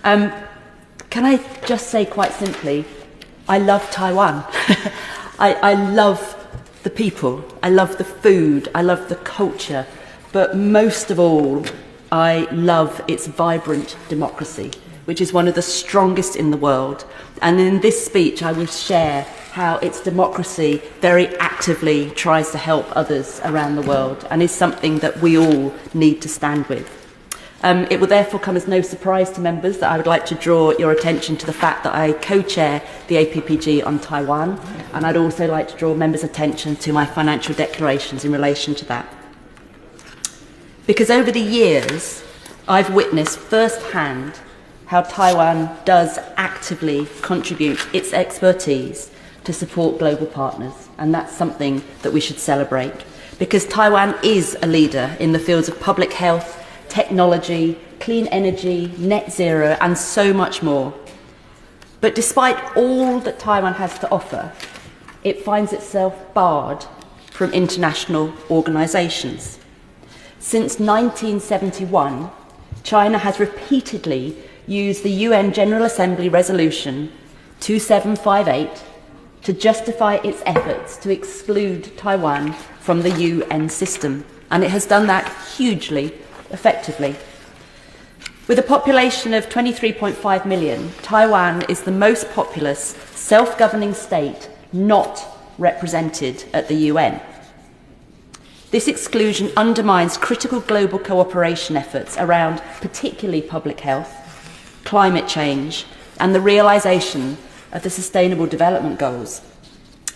Can I just say quite simply, I love Taiwan. I love the people, I love the food, I love the culture, but most of all, I love its vibrant democracy, which is one of the strongest in the world. And in this speech, I will share how its democracy very actively tries to help others around the world and is something that we all need to stand with. It will therefore come as no surprise to members that I would like to draw your attention to the fact that I co-chair the APPG on Taiwan, and I'd also like to draw members' attention to my financial declarations in relation to that. Because over the years, I've witnessed firsthand how Taiwan does actively contribute its expertise to support global partners, and that's something that we should celebrate, because Taiwan is a leader in the fields of public health, technology, clean energy, net zero, and so much more. But despite all that Taiwan has to offer, it finds itself barred from international organisations. Since 1971, China has repeatedly used the UN General Assembly Resolution 2758 to justify its efforts to exclude Taiwan from the UN system, and it has done that hugely effectively. With a population of 23.5 million, Taiwan is the most populous self-governing state not represented at the UN. This exclusion undermines critical global cooperation efforts around particularly public health, climate change, and the realisation of the Sustainable Development Goals.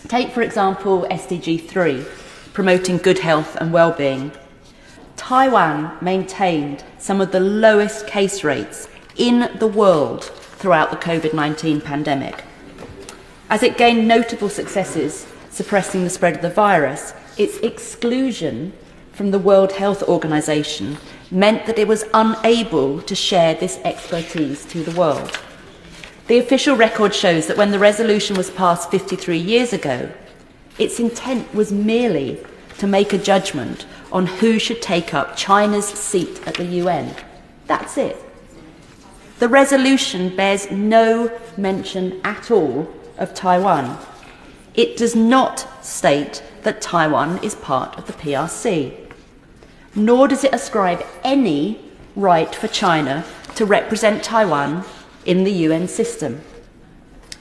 Take, for example, SDG 3, promoting good health and well-being. Taiwan maintained some of the lowest case rates in the world throughout the COVID-19 pandemic. As it gained notable successes suppressing the spread of the virus, its exclusion from the World Health Organization meant that it was unable to share this expertise to the world. The official record shows that when the resolution was passed 53 years ago, its intent was merely to make a judgment on who should take up China's seat at the UN. That's it. The resolution bears no mention at all of Taiwan. It does not state that Taiwan is part of the PRC, nor does it ascribe any right for China to represent Taiwan in the UN system.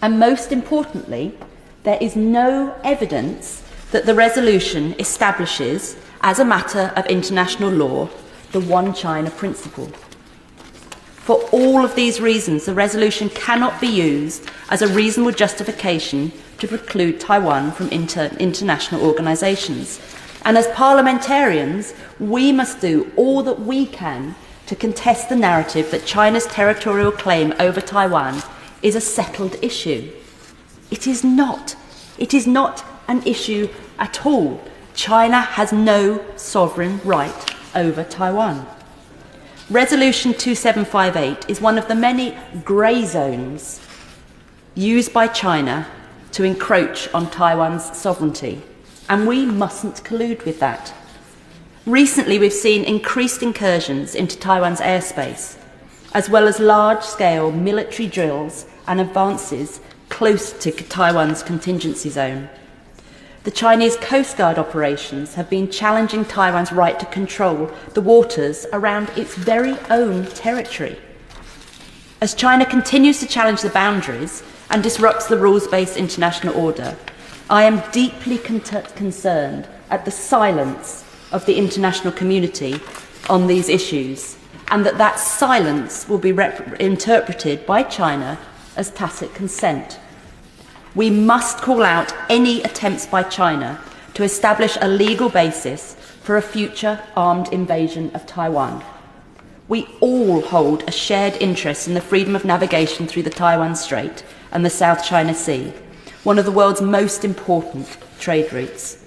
And most importantly, there is no evidence that the resolution establishes, as a matter of international law, the One China principle. For all of these reasons, the resolution cannot be used as a reasonable justification to preclude Taiwan from international organisations. And as parliamentarians, we must do all that we can to contest the narrative that China's territorial claim over Taiwan is a settled issue. It is not. It is not an issue at all. China has no sovereign right over Taiwan. Resolution 2758 is one of the many grey zones used by China to encroach on Taiwan's sovereignty, and we mustn't collude with that. Recently, we've seen increased incursions into Taiwan's airspace, as well as large-scale military drills and advances close to Taiwan's contingency zone. The Chinese Coast Guard operations have been challenging Taiwan's right to control the waters around its very own territory. As China continues to challenge the boundaries and disrupts the rules-based international order, I am deeply concerned at the silence of the international community on these issues, and that silence will be interpreted by China as tacit consent. We must call out any attempts by China to establish a legal basis for a future armed invasion of Taiwan. We all hold a shared interest in the freedom of navigation through the Taiwan Strait and the South China Sea, one of the world's most important trade routes.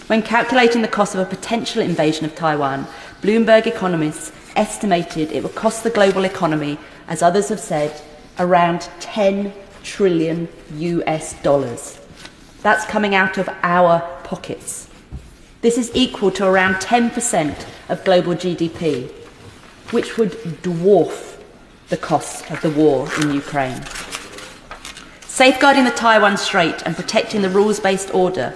When calculating the cost of a potential invasion of Taiwan, Bloomberg economists estimated it would cost the global economy, as others have said, around $10 trillion US. That's coming out of our pockets. This is equal to around 10% of global GDP, which would dwarf the costs of the war in Ukraine. Safeguarding the Taiwan Strait and protecting the rules-based order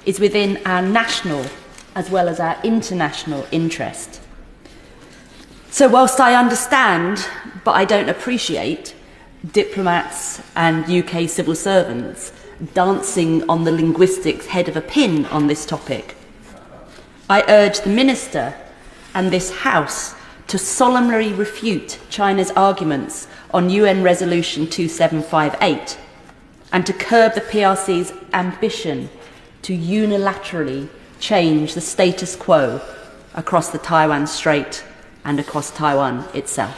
is within our national as well as our international interest. So whilst I understand, but I don't appreciate, diplomats and UK civil servants dancing on the linguistics head of a pin on this topic, I urge the Minister and this House to solemnly refute China's arguments on UN Resolution 2758 and to curb the PRC's ambition to unilaterally change the status quo across the Taiwan Strait and across Taiwan itself.